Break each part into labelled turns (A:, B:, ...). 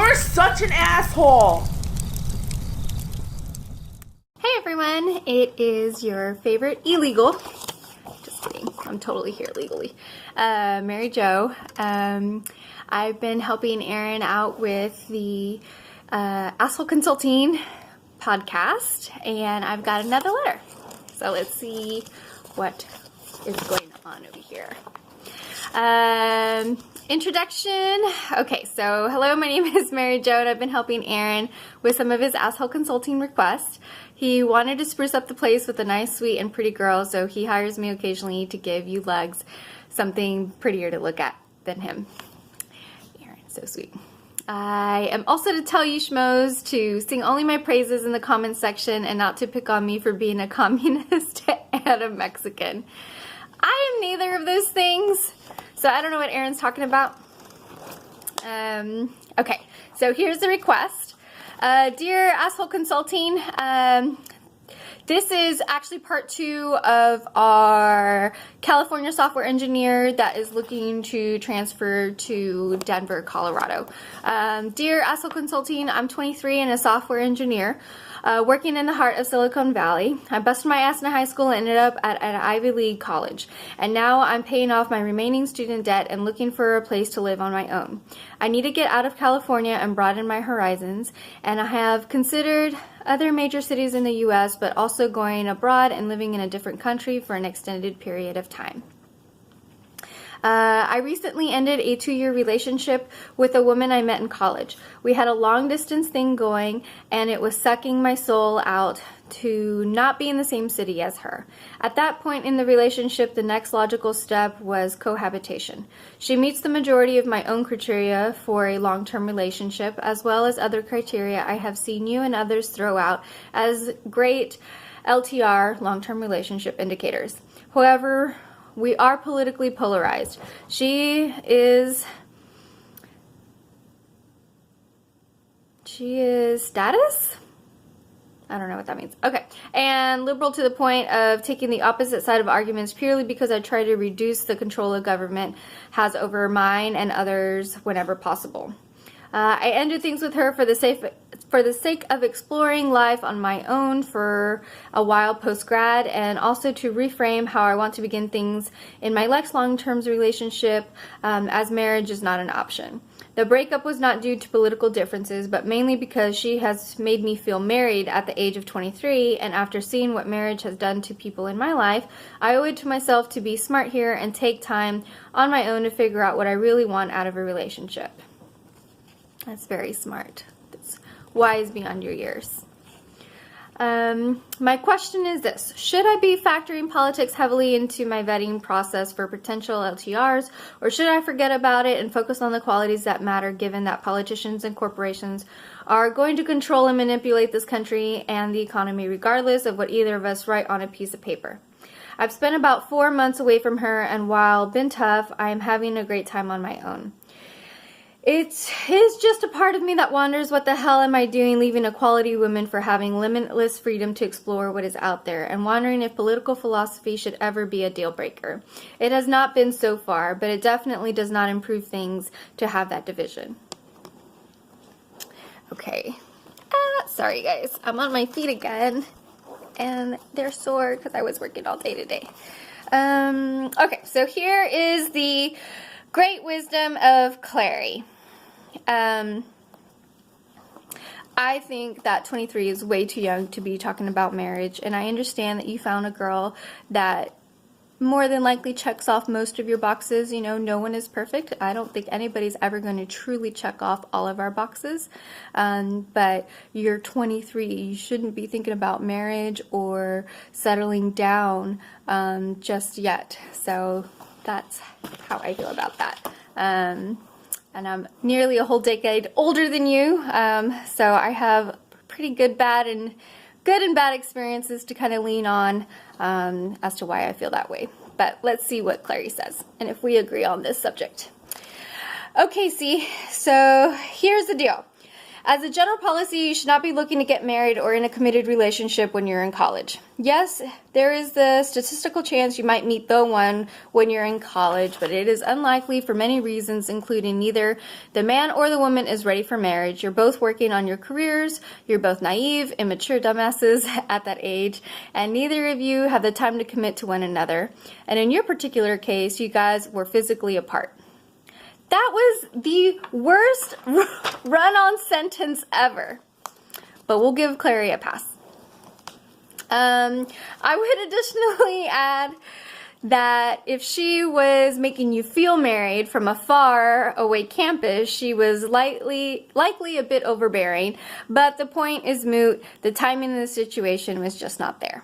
A: You're such an asshole!
B: Hey everyone, it is your favorite illegal, just kidding, I'm totally here legally, Mary Jo. I've been helping Erin out with the Asshole Consulting podcast, and I've got another letter. So let's see what is going on over here. Introduction. Okay, so hello, my name is Mary Jo, and I've been helping Erin with some of his asshole consulting requests. He wanted to spruce up the place with a nice, sweet, and pretty girl, so he hires me occasionally to give you lugs something prettier to look at than him. Erin's so sweet. I am also to tell you schmoes to sing only my praises in the comments section and not to pick on me for being a communist and a Mexican. I am neither of those things, so I don't know what Erin's talking about. Okay, so here's the request. Dear Asshole Consulting, this is actually part 2 of our California software engineer that is looking to transfer to Denver, Colorado. Dear Asshole Consulting, I'm 23 and a software engineer. Working in the heart of Silicon Valley. I busted my ass in high school and ended up at an Ivy League college. And now I'm paying off my remaining student debt and looking for a place to live on my own. I need to get out of California and broaden my horizons. And I have considered other major cities in the US, but also going abroad and living in a different country for an extended period of time. I recently ended a 2-year relationship with a woman I met in college. We had a long distance thing going, and it was sucking my soul out to not be in the same city as her. At that point in the relationship, the next logical step was cohabitation. She meets the majority of my own criteria for a long-term relationship, as well as other criteria I have seen you and others throw out as great LTR, long-term relationship indicators. However, we are politically polarized. She is status? I don't know what that means. Okay. And liberal to the point of taking the opposite side of arguments purely because I try to reduce the control the government has over mine and others whenever possible. I ended things with her for the sake of exploring life on my own for a while post-grad, and also to reframe how I want to begin things in my next long-term relationship, as marriage is not an option. The breakup was not due to political differences, but mainly because she has made me feel married at the age of 23, and after seeing what marriage has done to people in my life, I owe it to myself to be smart here and take time on my own to figure out what I really want out of a relationship. That's very smart. That's wise beyond your years. My question is this: should I be factoring politics heavily into my vetting process for potential LTRs, or should I forget about it and focus on the qualities that matter, given that politicians and corporations are going to control and manipulate this country and the economy regardless of what either of us write on a piece of paper? I've spent about 4 months away from her, and while been tough, I am having a great time on my own. It is just a part of me that wonders, what the hell am I doing leaving a quality woman for having limitless freedom to explore what is out there, and wondering if political philosophy should ever be a deal breaker. It has not been so far, but it definitely does not improve things to have that division. Okay. Sorry guys, I'm on my feet again, and they're sore because I was working all day today. Okay, so here is the great wisdom of Clary. I think that 23 is way too young to be talking about marriage, and I understand that you found a girl that more than likely checks off most of your boxes. You know, no one is perfect. I don't think anybody's ever going to truly check off all of our boxes, but you're 23. You shouldn't be thinking about marriage or settling down just yet. So that's how I feel about that. And I'm nearly a whole decade older than you, so I have pretty good and bad experiences to kind of lean on as to why I feel that way. But let's see what Clary says, and if we agree on this subject. Okay, see, so here's the deal. As a general policy, you should not be looking to get married or in a committed relationship when you're in college. Yes, there is the statistical chance you might meet the one when you're in college, but it is unlikely for many reasons, including neither the man or the woman is ready for marriage. You're both working on your careers, you're both naive, immature dumbasses at that age, and neither of you have the time to commit to one another. And in your particular case, you guys were physically apart. That was the worst run-on sentence ever. But we'll give Clary a pass. I would additionally add that if she was making you feel married from a far away campus, she was likely a bit overbearing. But the point is moot. The timing of the situation was just not there.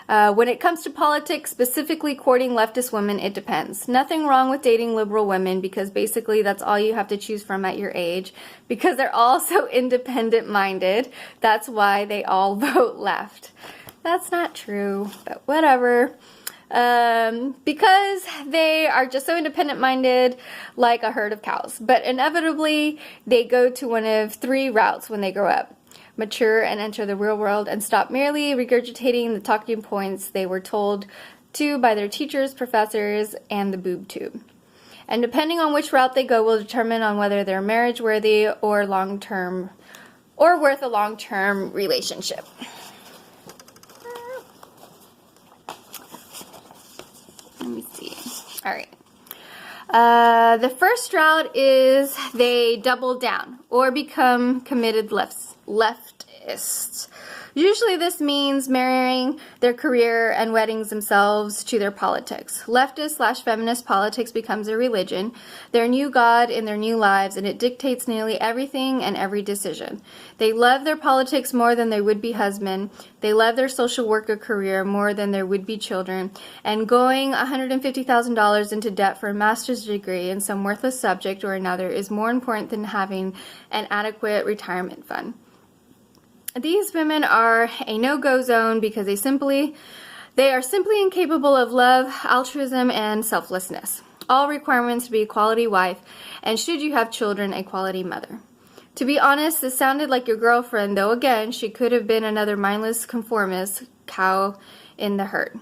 B: When it comes to politics, specifically courting leftist women, it depends. Nothing wrong with dating liberal women because basically that's all you have to choose from at your age because they're all so independent-minded. That's why they all vote left. That's not true, but whatever. Because they are just so independent-minded like a herd of cows. But inevitably, they go to one of three routes when they grow up. Mature and enter the real world and stop merely regurgitating the talking points they were told to by their teachers, professors, and the boob tube. And depending on which route they go will determine on whether they're marriage worthy or long-term or worth a long-term relationship. Let me see. All right. The first route is they double down or become committed leftists. Usually this means marrying their career and weddings themselves to their politics. Leftist/feminist politics becomes a religion, their new god in their new lives, and it dictates nearly everything and every decision. They love their politics more than their would-be husband. They love their social worker career more than their would-be children. And going $150,000 into debt for a master's degree in some worthless subject or another is more important than having an adequate retirement fund. These women are a no-go zone because they are simply incapable of love, altruism, and selflessness. All requirements to be a quality wife, and should you have children, a quality mother. To be honest, this sounded like your girlfriend, though again, she could have been another mindless conformist cow in the herd.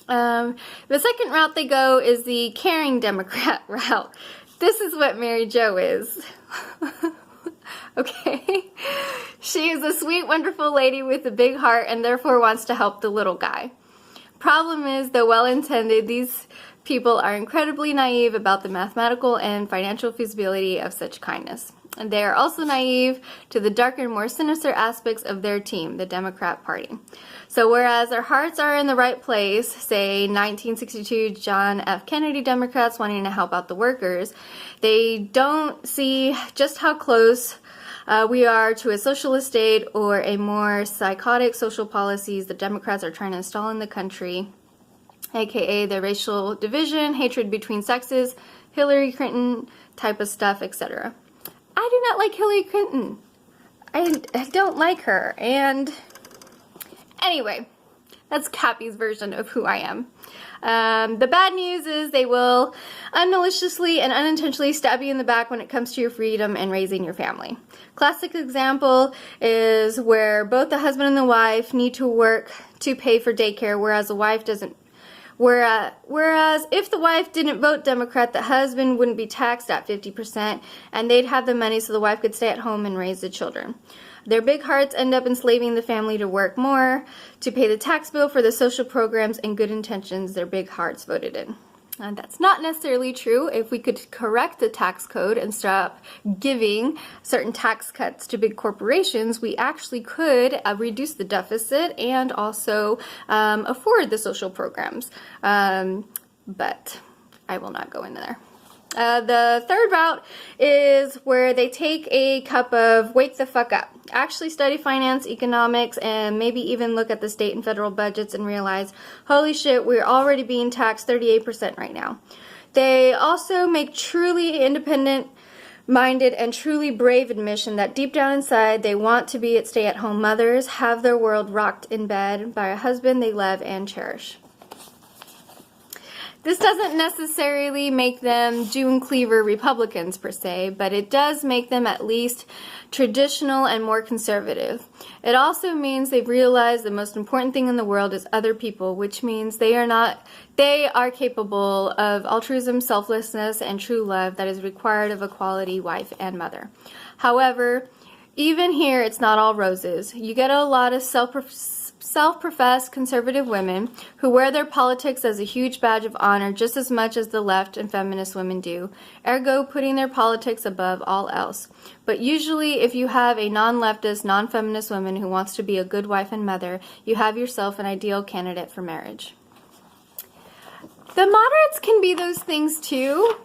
B: The second route they go is the caring Democrat route. This is what Mary Jo is. Okay? She is a sweet, wonderful lady with a big heart and therefore wants to help the little guy. Problem is, though well-intended, these people are incredibly naive about the mathematical and financial feasibility of such kindness. And they are also naive to the darker, more sinister aspects of their team, the Democrat Party. So whereas their hearts are in the right place, say 1962 John F. Kennedy Democrats wanting to help out the workers, they don't see just how close we are to a socialist state or a more psychotic social policies the Democrats are trying to install in the country, aka the racial division, hatred between sexes, Hillary Clinton type of stuff, etc. I do not like Hillary Clinton. I don't like her. And anyway, that's Cappy's version of who I am. The bad news is they will unmaliciously and unintentionally stab you in the back when it comes to your freedom and raising your family. Classic example is where both the husband and the wife need to work to pay for daycare, whereas the wife doesn't. Whereas if the wife didn't vote Democrat, the husband wouldn't be taxed at 50% and they'd have the money so the wife could stay at home and raise the children. Their big hearts end up enslaving the family to work more, to pay the tax bill for the social programs and good intentions their big hearts voted in. And that's not necessarily true. If we could correct the tax code and stop giving certain tax cuts to big corporations, we actually could reduce the deficit and also afford the social programs. But I will not go into there. The third route is where they take a cup of wake the fuck up. Actually study finance, economics, and maybe even look at the state and federal budgets and realize, holy shit, we're already being taxed 38% right now. They also make truly independent-minded and truly brave admission that deep down inside they want to be stay-at-home mothers, have their world rocked in bed by a husband they love and cherish. This doesn't necessarily make them June Cleaver Republicans per se, but it does make them at least traditional and more conservative. It also means they've realized the most important thing in the world is other people, which means they are capable of altruism, selflessness, and true love that is required of a quality wife and mother. However, even here, it's not all roses. You get a lot of self-professed conservative women who wear their politics as a huge badge of honor just as much as the left and feminist women do, ergo putting their politics above all else. But usually, if you have a non-leftist, non-feminist woman who wants to be a good wife and mother, you have yourself an ideal candidate for marriage. The moderates can be those things too.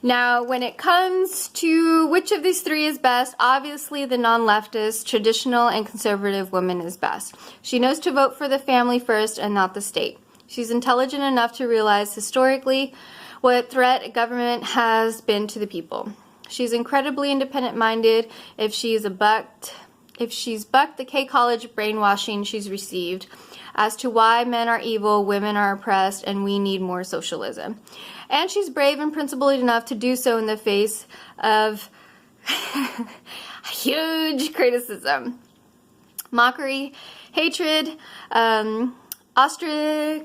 B: Now, when it comes to which of these three is best, obviously the non-leftist, traditional, and conservative woman is best. She knows to vote for the family first and not the state. She's intelligent enough to realize historically what threat government has been to the people. She's incredibly independent-minded if she's bucked the K-College brainwashing she's received as to why men are evil, women are oppressed, and we need more socialism. And she's brave and principled enough to do so in the face of huge criticism, mockery, hatred, ostracization.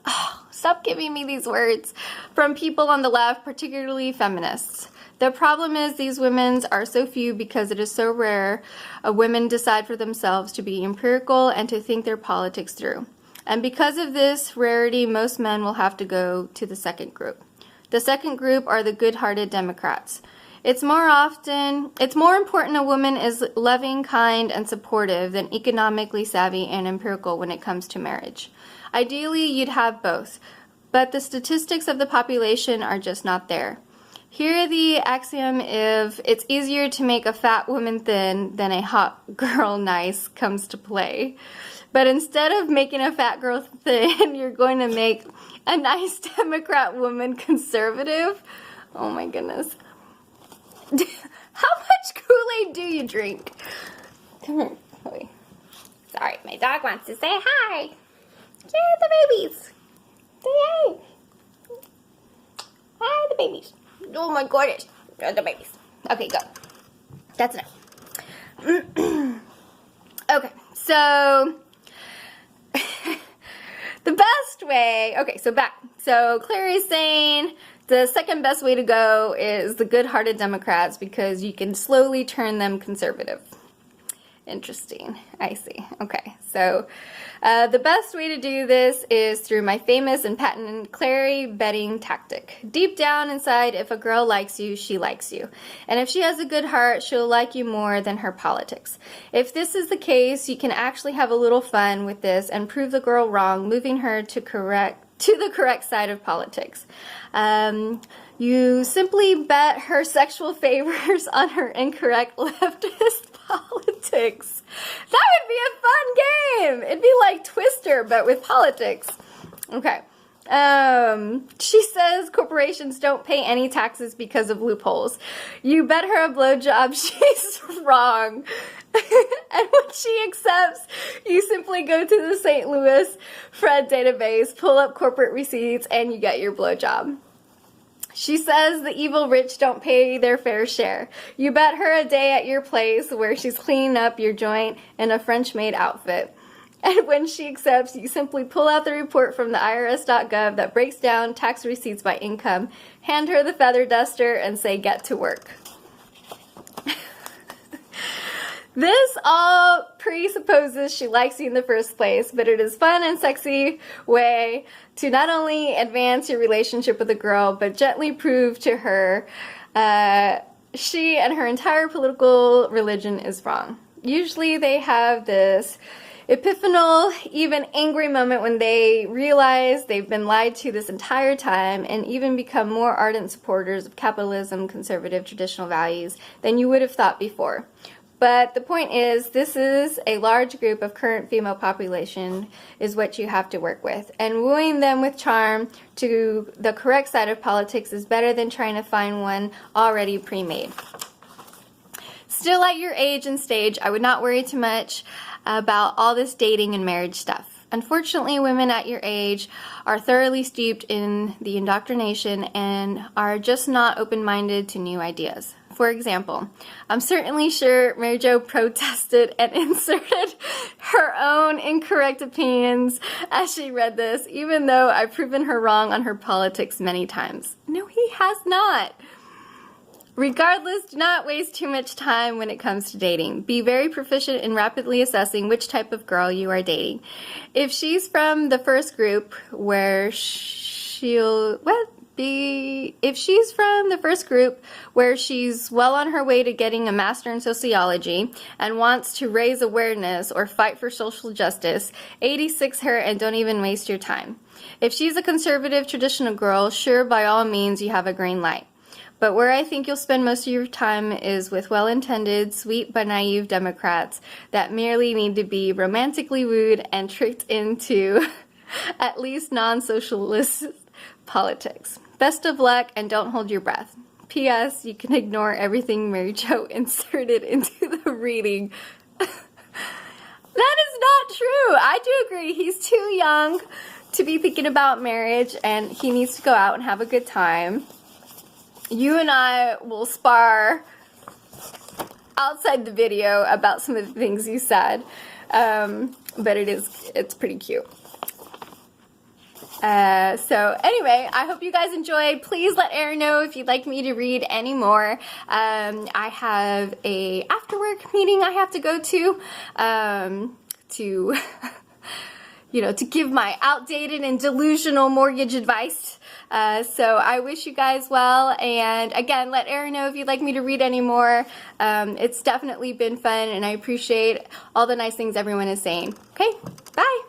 B: Oh, stop giving me these words. From people on the left, particularly feminists. The problem is these women are so few because it is so rare women decide for themselves to be empirical and to think their politics through. And because of this rarity, most men will have to go to the second group. The second group are the good-hearted Democrats. It's more important a woman is loving, kind, and supportive than economically savvy and empirical when it comes to marriage. Ideally, you'd have both, but the statistics of the population are just not there. Here the axiom if it's easier to make a fat woman thin than a hot girl nice comes to play. But instead of making a fat girl thin, you're going to make a nice Democrat woman conservative. Oh my goodness. How much Kool-Aid do you drink? Come here, Chloe. Sorry, my dog wants to say hi. Yeah, the babies. Say hi. Hi, the babies. Oh my goodness. The babies. Okay, go. That's enough. Okay, so the best way, okay, so back. So Clary's saying the second best way to go is the good-hearted Democrats because you can slowly turn them conservative. Interesting. I see. Okay, so the best way to do this is through my famous and patented Clary betting tactic. Deep down inside, if a girl likes you, she likes you. And if she has a good heart, she'll like you more than her politics. If this is the case, you can actually have a little fun with this and prove the girl wrong, moving her to the correct side of politics. You simply bet her sexual favors on her incorrect leftist politics. That would be a fun game. It'd be like Twister, but with politics. Okay. She says corporations don't pay any taxes because of loopholes. You bet her a blowjob she's wrong. And when she accepts, you simply go to the St. Louis Fred database, pull up corporate receipts, and you get your blowjob. She says the evil rich don't pay their fair share. You bet her a day at your place where she's cleaning up your joint in a French maid outfit. And when she accepts, you simply pull out the report from the IRS.gov that breaks down tax receipts by income, hand her the feather duster, and say, get to work. This all presupposes she likes you in the first place, but it is a fun and sexy way to not only advance your relationship with a girl, but gently prove to her she and her entire political religion is wrong. Usually they have this epiphanal, even angry moment when they realize they've been lied to this entire time and even become more ardent supporters of capitalism, conservative, traditional values than you would have thought before. But the point is, this is a large group of current female population is what you have to work with. And wooing them with charm to the correct side of politics is better than trying to find one already pre-made. Still at your age and stage, I would not worry too much about all this dating and marriage stuff. Unfortunately, women at your age are thoroughly steeped in the indoctrination and are just not open-minded to new ideas. For example, I'm certainly sure Mary Jo protested and inserted her own incorrect opinions as she read this, even though I've proven her wrong on her politics many times. No, he has not. Regardless, do not waste too much time when it comes to dating. Be very proficient in rapidly assessing which type of girl you are dating. If she's from the first group where she's well on her way to getting a master in sociology and wants to raise awareness or fight for social justice, 86 her and don't even waste your time. If she's a conservative, traditional girl, sure, by all means, you have a green light. But where I think you'll spend most of your time is with well-intended, sweet but naive Democrats that merely need to be romantically wooed and tricked into at least non-socialist politics. Best of luck and don't hold your breath. P.S. You can ignore everything Mary Jo inserted into the reading. That is not true. I do agree. He's too young to be thinking about marriage and he needs to go out and have a good time. You and I will spar outside the video about some of the things you said, but it's pretty cute. So anyway, I hope you guys enjoyed. Please let Erin know if you'd like me to read any more. I have a after work meeting I have to go to to give my outdated and delusional mortgage advice. So I wish you guys well, and again, let Erin know if you'd like me to read any more. It's definitely been fun, and I appreciate all the nice things everyone is saying. Okay, bye!